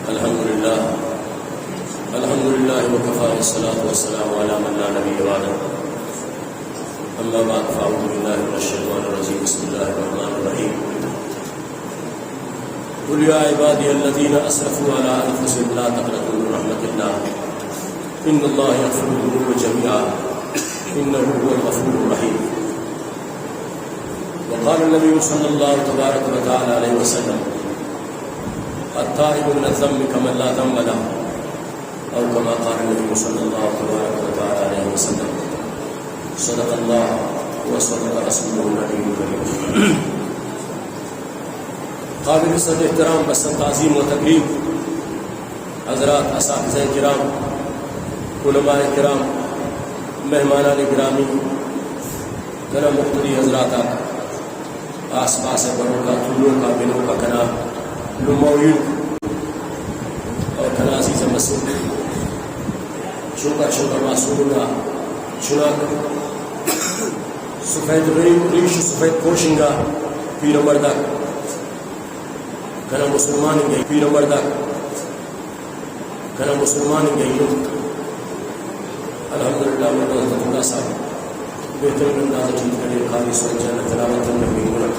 الحمد لله وكفى والصلاة والسلام على من لا نبي بعده أما بعد فأعوذ بالله من الشيطان الرجيم بسم الله الرحمن الرحيم قل يا عبادي الذين أسرفوا على أنفسهم لا تقنطوا من رحمة الله إن الله يغفر الذنوب جميعا إنه هو الغفور الرحيم. وقال النبي صلى الله تبارك وتعالى عليه وسلم التائب من الذنب كمن لا ذنب له أو كما قال النبي صلى الله تبارك وتعالى عليه وسلم. صدق الله وصدق رسوله النبي الكريم. قابل صدر احترام بس تعظیم و تقریب حضرات اساتذہ کرام، علماء کرام، مہمانان گرامی، گرم مختلف حضرات، آس پاس بڑوں کا، طولوں کا، بنوں کا کنا لمویوں اور کنازی سے مسئول شوکا شوکا معصومہ چناک سفید ریش سفید کوشنگا پیر مردک کنا مسلمان گئی پیر مردک کنا مسلمان گئی الحمدللہ حضرت اللہ صاحب بہترین انداز ٹھیک کرے خالی سوچ جانا تلاوت النبی مرک.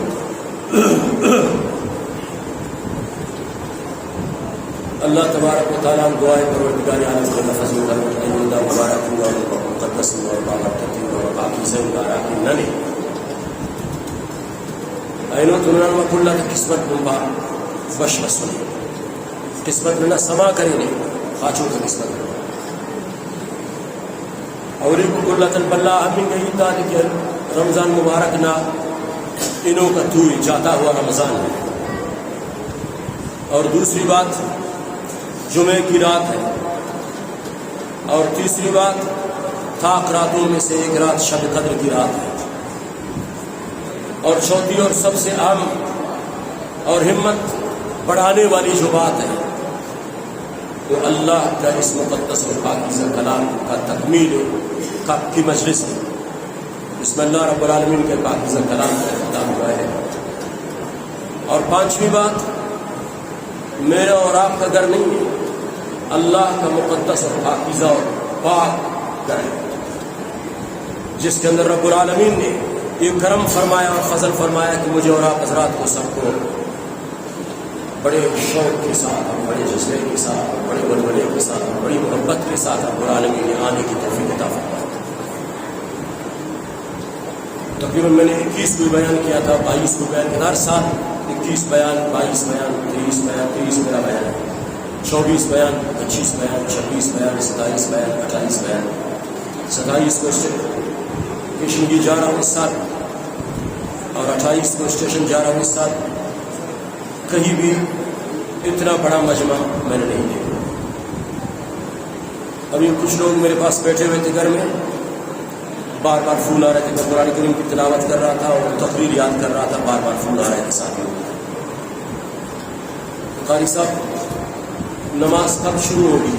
اللہ تبارک و تعالیٰ دعائے پروردگار عالم کے لفظ و کرم اللہ مبارک ہوا مقدس و بابرکتی و پاکیزہ مبارک ننے اینو تنان و کلہ قسمت نمبا بش بسن قسمت ننا سما کرنے خاچوں کا قسمت اور ایک کلہ تنباللہ ہمیں گئی تالی کہ رمضان مبارک نا انہوں کا توی جاتا ہوا رمضان ہے. اور دوسری بات جمعے کی رات ہے. اور تیسری بات طاق راتوں میں سے ایک رات شب قدر کی رات ہے. اور چوتھی اور سب سے اہم اور ہمت بڑھانے والی جو بات ہے وہ اللہ کا اس مقدس و پاکیزہ کلام کا تکمیل کی مجلس ہے. بسم اللہ رب العالمین کے پاکیزہ کلام کا اختتام ہوا ہے. اور پانچویں بات میرا اور آپ کا گھر نہیں ہے، اللہ کا مقدس اور پاکیزہ اور پاک گھر ہے جس کے اندر رب العالمین نے یہ کرم فرمایا اور فضل فرمایا کہ مجھے اور آپ حضرات کو سب کو بڑے شوق کے ساتھ اور بڑے جذبے کے ساتھ اور بڑے ولولے کے ساتھ اور بڑی محبت کے ساتھ رب العالمین نے آنے کی توفیق عطا فرمائی. تقریباً میں نے 21 کو بیان کیا تھا، 22 کو بیان کیا تھا. ہر سال 21 بیان، 22 بیان، 23 بیان، 23 میرا بیان ہے، 24 بیان، 25 بیان، 26 بیان، 27 بیان، 28 بیان، 27 کو اسٹیشن کی جا رہا ہوں اس سال اور 28 کو اسٹیشن جا رہا ہوں اس سال. کہیں بھی اتنا بڑا مجمع میں نے نہیں دیکھا. ابھی کچھ لوگ میرے پاس بیٹھے ہوئے تھے گھر میں، بار بار فون آ رہے تھے. میں قرآن کریم کی تلاوت کر رہا تھا اور تقریر یاد کر رہا تھا، بار بار فون آ رہے تھے ساتھیوں. قاری صاحب نماز کب شروع ہوگی؟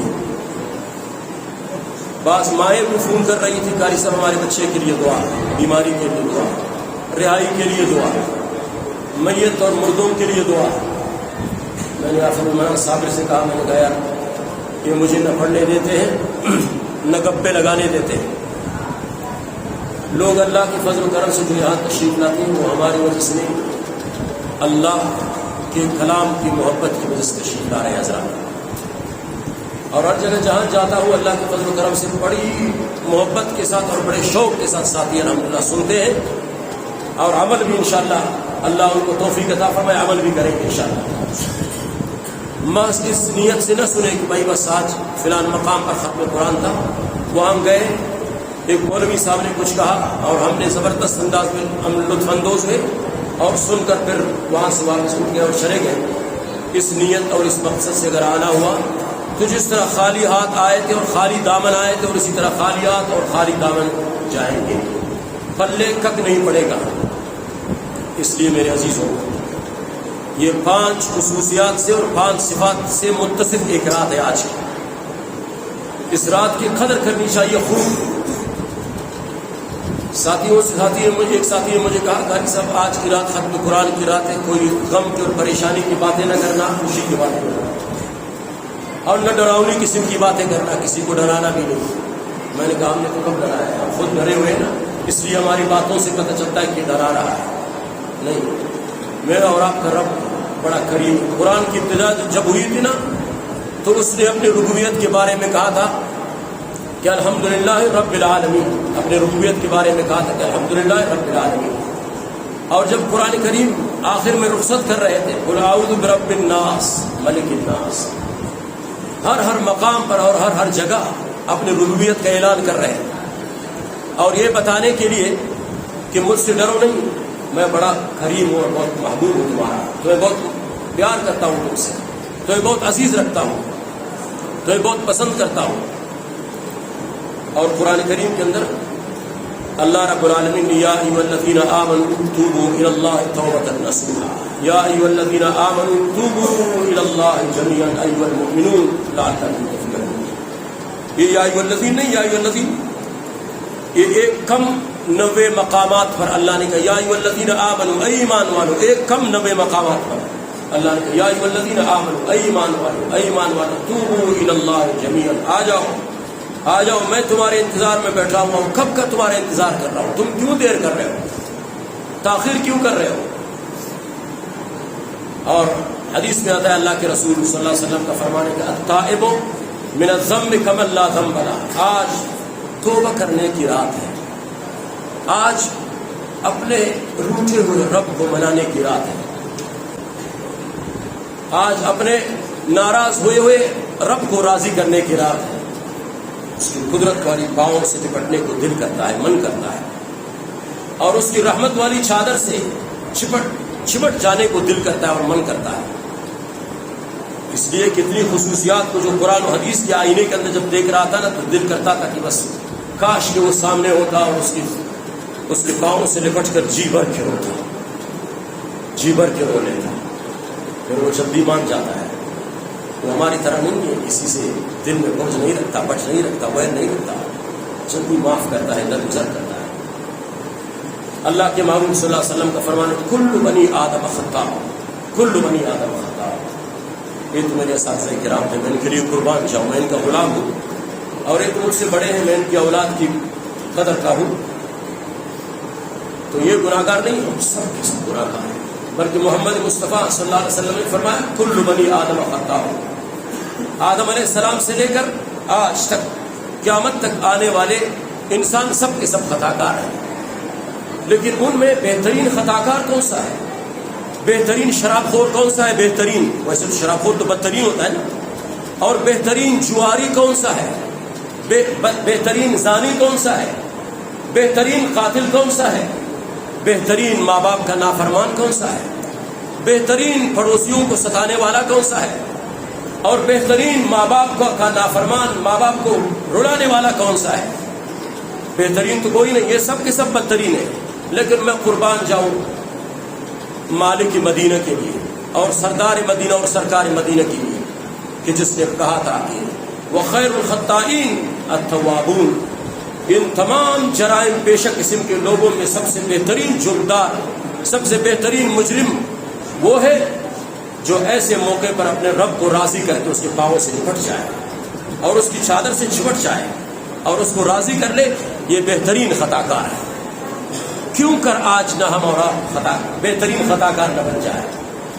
بعض مائیں بھی فون کر رہی تھی، قاری صاحب ہمارے بچے کے لیے دعا، بیماری کے لیے دعا، رہائی کے لیے دعا، میت اور مردوں کے لیے دعا. میں نے آفر المان صابر سے کہا، میں نے کہا یار یہ مجھے نہ پڑھنے دیتے ہیں نہ گپے لگانے دیتے ہیں. لوگ اللہ کی فضل و کرم سے جو یہاں تشریف لاتے ہیں وہ ہماری وجہ سے نہیں، اللہ کے کلام کی محبت کی وجہ سے تشریف لا رہے ہیں حضرات. اور ہر جگہ جہاں جاتا ہوں اللہ کے فضل و کرم سے بڑی محبت کے ساتھ اور بڑے شوق کے ساتھ ساتھی الحمدللہ سنتے ہیں اور عمل بھی انشاءاللہ اللہ ان کو توفیق عطا فرمائے، عمل بھی کریں گے انشاءاللہ. محض اس نیت سے نہ سنے کہ بھائی بس آج فلان مقام پر ختم قرآن تھا، وہاں گئے ایک مولوی صاحب نے کچھ کہا اور ہم نے زبردست انداز میں ہم لطف اندوز ہوئے اور سن کر پھر وہاں سے واپس اٹھ گئے اور چلے گئے. اس نیت اور اس مقصد سے اگر آنا ہوا تو جس طرح خالی ہاتھ آئے تھے اور خالی دامن آئے تھے اور اسی طرح خالی ہاتھ اور خالی دامن جائیں گے، پلے کک نہیں پڑے گا. اس لیے میرے عزیزوں یہ 5 خصوصیات سے اور 5 صفات سے متصف ایک رات ہے آج کی. اس رات کی قدر کرنی چاہیے خوب. ایک ساتھی نے مجھے کہا قاری صاحب آج کی رات ختم قرآن کی رات ہے، کوئی غم کی اور پریشانی کی باتیں نہ کرنا، خوشی کی باتیں کرنا. اور نہ ڈراؤنی قسم کی باتیں کرنا، کسی کو ڈرانا بھی نہیں۔ میں نے کہا ہم نے تو کب ڈرایا ہے، ہم خود ڈرے ہوئے نا، اس لیے ہماری باتوں سے پتہ چلتا ہے کہ ڈرا رہا ہے۔ نہیں، میرا اور آپ کا رب بڑا کریم۔ قرآن کی ابتدا جب ہوئی تھی نا تو اس نے اپنی ربوبیت کے بارے میں کہا تھا کہ الحمدللہ رب العالمین، اپنے ربوبیت کے بارے میں کہا تھا کہ الحمدللہ رب العالمین۔ اور جب قرآن کریم آخر میں رخصت کر رہے تھے، قل اعوذ برب الناس ملک الناس، ہر مقام پر اور ہر جگہ اپنی ربوبیت کا اعلان کر رہے ہیں، اور یہ بتانے کے لیے کہ مجھ سے ڈرو نہیں، میں بڑا کریم ہوں اور بہت محبوب ہوں تمہارا، تمہیں بہت پیار کرتا ہوں، تم سے تمہیں بہت عزیز رکھتا ہوں، تمہیں بہت پسند کرتا ہوں۔ اور قرآن کریم کے اندر اللہ رب العالمین نے یا ایھا الذین آمنوا توبوا الی اللہ توبۃ نصوحا، یا ایھا الذین آمنوا توبوا الی اللہ جميعا ایھا المؤمنون لعلکم تفلحون۔ یہ یا ایھا الذین نہیں، یا ایھا الذین، یہ ایک کم 90 مقامات پر اللہ نے کہا یا ایھا الذین آمنوا، اے ایمان والو، ایک کم 90 مقامات پر اللہ نے کہا یا ایھا الذین آمنوا، اے ایمان والو، اے ایمان والو، توبوا الی اللہ جميعا، آ جاؤ میں تمہارے انتظار میں بیٹھا ہوا ہوں، کب کا تمہارا انتظار کر رہا ہوں، تم کیوں دیر کر رہے ہو، تاخیر کیوں کر رہے ہو؟ اور حدیث میں آتا ہے اللہ کے رسول صلی اللہ علیہ وسلم کا فرمانے کا التائب من الذنب کمن لا ذنب لہ، آج توبہ کرنے کی رات ہے، آج اپنے روٹھے ہوئے رب کو منانے کی رات ہے، آج اپنے ناراض ہوئے رب کو راضی کرنے کی رات ہے۔ اس کی قدرت والی باؤں سے لپٹنے کو دل کرتا ہے، من کرتا ہے، اور اس کی رحمت والی چادر سے چھپٹ جانے کو دل کرتا ہے اور من کرتا ہے۔ اس لیے کتنی خصوصیات کو جو قرآن و حدیث کے آئینے کے اندر جب دیکھ رہا تھا نا تو دل کرتا تھا کہ بس کاش کہ وہ سامنے ہوتا اور اس کے پاؤں سے لپٹ کر جی بھر کے روتا، جی بھر کے رو لیتا، پھر وہ جب بھی مان جاتا ہے۔ وہ ہماری طرح نہیں ہے، کسی سے دل میں بوجھ نہیں رکھتا، بچ نہیں رکھتا، ویر نہیں رکھتا، جلدی معاف کرتا ہے، درگزر کرتا ہے۔ اللہ کے محبوب صلی اللہ علیہ وسلم کا فرمان ہے کل بنی آدم خطاء، کل بنی آدم خطاء۔ یہ تو میرے اساتذہ کرام تھے، میں ان کے لیے قربان جاؤں، میں ان کا غلام ہوں، اور ایک مجھ سے بڑے ہیں، میں ان کی اولاد کی قدر کا ہوں، تو یہ گناہ گار نہیں، ہم سب کے سب گناہ گار ہیں، بلکہ محمد مصطفیٰ صلی اللہ علیہ وسلم نے فرمایا کل بنی آدم خطاء، آدم علیہ السلام سے لے کر آج تک قیامت تک آنے والے انسان سب کے سب خطا کار ہیں، لیکن ان میں بہترین خطا کار کون سا ہے؟ بہترین شراب خور کون سا ہے؟ بہترین، ویسے تو شراب خور تو بدترین ہوتا ہے نا، اور بہترین جواری کون سا ہے؟ بہترین زانی کون سا ہے؟ بہترین قاتل کون سا ہے؟ بہترین ماں باپ کا نافرمان کون سا ہے؟ بہترین پڑوسیوں کو ستانے والا کون سا ہے؟ اور بہترین ماں باپ کا نافرمان، ماں باپ کو رلانے والا کون سا ہے؟ بہترین تو کوئی نہیں، یہ سب کے سب بدترین ہیں۔ لیکن میں قربان جاؤں مالک مدینہ کے لیے اور سردار مدینہ اور سرکار مدینہ کے لیے کہ جس نے کہا تھا کہ وخیر الخطائین التوابون، ان تمام جرائم پیشہ قسم کے لوگوں میں سب سے بہترین جرمدار، سب سے بہترین مجرم وہ ہے جو ایسے موقع پر اپنے رب کو راضی کر کے اس کے پاؤں سے لپٹ جائے اور اس کی چادر سے چپٹ جائے اور اس کو راضی کر لے، یہ بہترین خطا کار ہے۔ کیوں کر آج نہ ہم اور خطا بہترین خطا کار نہ بن جائے؟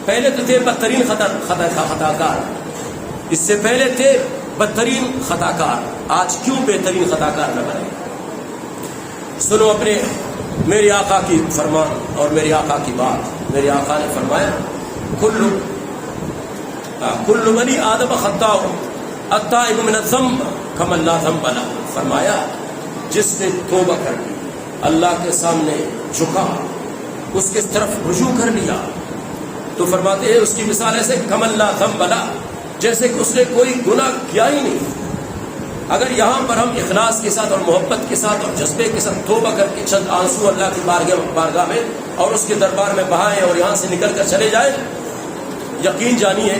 پہلے تو تھے بدترین خطا کار، اس سے پہلے تھے بدترین خطا کار، آج کیوں بہترین خطا کار نہ بنے؟ سنو اپنے میرے آقا کی فرمان اور میرے آقا کی بات۔ میرے آقا نے فرمایا کل بنی آدم خطاء التائب من الذنب کمن لا ذنب لہ، فرمایا جس نے توبہ کر لی، اللہ کے سامنے جھکا، اس کے طرف رجوع کر لیا، تو فرماتے ہیں اس کی مثال ایسے کمن لا ذنب لہ، جیسے کہ اس نے کوئی گناہ کیا ہی نہیں۔ اگر یہاں پر ہم اخلاص کے ساتھ اور محبت کے ساتھ اور جذبے کے ساتھ توبہ کر کے چند آنسو اللہ کی بارگاہ میں اور اس کے دربار میں بہائیں اور یہاں سے نکل کر چلے جائیں، یقین جانیے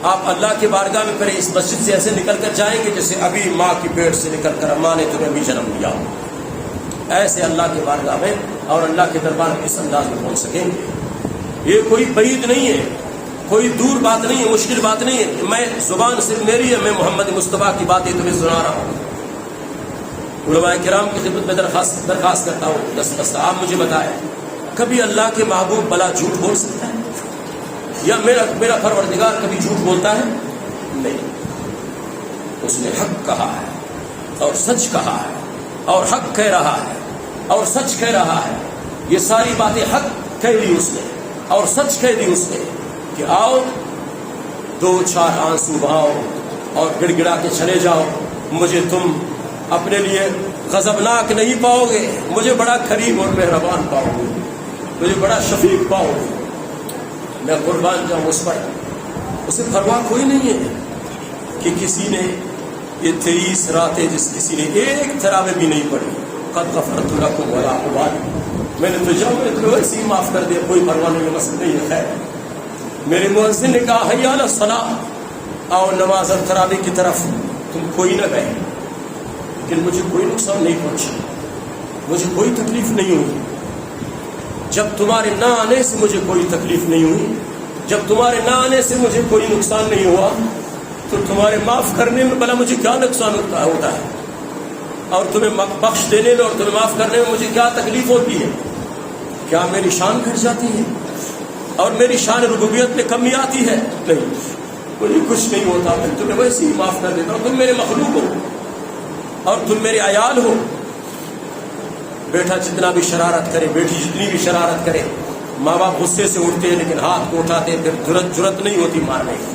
آپ اللہ کے بارگاہ میں پھر اس مسجد سے ایسے نکل کر جائیں گے جیسے ابھی ماں کی پیٹ سے نکل کر ماں نے تمہیں بھی جنم دیا، ایسے اللہ کے بارگاہ میں اور اللہ کے دربار میں اس انداز میں پہنچ سکیں گے۔ یہ کوئی بعید نہیں ہے، کوئی دور بات نہیں ہے، مشکل بات نہیں ہے. میں زبان صرف میری ہے، میں محمد مصطفیٰ کی باتیں تمہیں سنا رہا ہوں. علماء کرام کی خدمت میں درخواست کرتا ہوں، آپ مجھے بتائیں کبھی اللہ کے محبوب بلا جھوٹ بول سکتا ہے؟ یا میرا پروردگار کبھی جھوٹ بولتا ہے؟ نہیں. اس نے حق کہا ہے اور سچ کہا ہے، اور حق کہہ رہا ہے اور سچ کہہ رہا ہے. یہ ساری باتیں حق کہہ دی اس نے اور سچ کہہ دی اس نے کہ آؤ 2-4 آنسو بہاؤ اور گڑ گڑا کے چلے جاؤ، مجھے تم اپنے لیے غضبناک نہیں پاؤ گے، مجھے بڑا کریم اور مہربان پاؤ گے، مجھے بڑا شفیق پاؤ گے. میں قربان جاؤں اس پر. اسے پرواہ کوئی نہیں ہے کہ کسی نے یہ 23 راتیں جس کسی نے ایک تراویح بھی نہیں پڑھی. قد غفرت لکم ولا ابالی، میں نے تو جاؤں میں تو ویسے ہی معاف کر دیا، کوئی پرواہ نہیں، مسئلہ نہیں ہے. خیر، میرے مؤذن نے کہا حی علی الصلاۃ، آؤ نماز تراویح کی طرف. تم کوئی نہ گئے لیکن مجھے کوئی نقصان نہیں پہنچا، مجھے کوئی تکلیف نہیں ہوئی. جب تمہارے نہ آنے سے مجھے کوئی تکلیف نہیں ہوئی، جب تمہارے نہ آنے سے مجھے کوئی نقصان نہیں ہوا، تو تمہارے معاف کرنے میں بھلا مجھے کیا نقصان ہوتا ہے؟ اور تمہیں بخش دینے میں اور تمہیں معاف کرنے میں مجھے کیا تکلیف ہوتی ہے؟ کیا میری شان گھٹ جاتی ہے اور میری شان ربوبیت میں کمی آتی ہے؟ نہیں، مجھے کچھ نہیں ہوتا، میں تمہیں ویسے ہی معاف کر دیتا ہوں. تم میرے مخلوق ہو اور تم میرے عیال ہو. بیٹا جتنا بھی شرارت کرے، بیٹی جتنی بھی شرارت کرے، ماں باپ غصے سے اٹھتے ہیں لیکن ہاتھ کو اٹھاتے ہیں، پھر جرت نہیں ہوتی مارنے کی.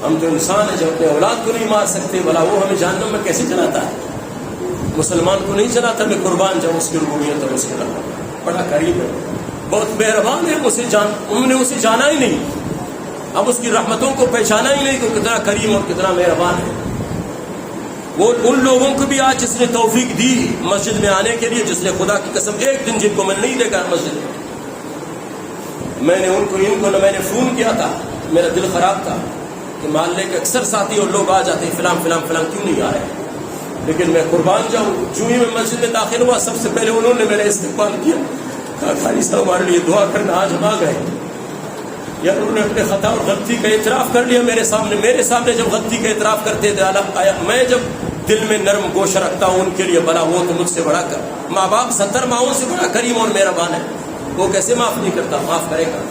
ہم تو انسان ہیں، جب اپنے اولاد کو نہیں مار سکتے بھلا وہ ہمیں جہنم میں کیسے چلاتا ہے؟ مسلمان کو نہیں چلاتا. میں قربان جاؤں اس کی ربوبیت اور اس کے رحمت. بڑا قریب ہے، بہت مہربان ہے. انہوں نے اسے جانا ہی نہیں، اب اس کی رحمتوں کو پہچانا ہی نہیں کہ کتنا کریم اور کتنا مہربان ہے. وہ ان لوگوں کو بھی آج جس نے توفیق دی مسجد میں آنے کے لیے، جس نے خدا کی قسم ایک دن جن کو میں نہیں دیکھا مسجد میں نے ان کو میں نے فون کیا تھا، میرا دل خراب تھا کہ محلے کے اکثر ساتھی اور لوگ آ جاتے ہیں، فلاں فلاں فلاں کیوں نہیں آ رہے؟ لیکن میں قربان جاؤں، جو ہی میں مسجد میں داخل ہوا سب سے پہلے انہوں نے میرا استقبال کیا، کہا قاری صاحب ہمارے لیے دعا کرنا، آج ہم آ گئے. یا انہوں نے اپنے خطا اور غلطی کا اعتراف کر لیا میرے سامنے جب غلطی کا اعتراف کرتے تھے. میں جب دل میں نرم گوشہ رکھتا ہوں ان کے لیے، بلا وہ تو مجھ سے بڑا کر، ماں باپ 70 ماؤں سے بڑا کریم اور مہربان ہے، وہ کیسے معاف نہیں کرتا؟ معاف کرے گا.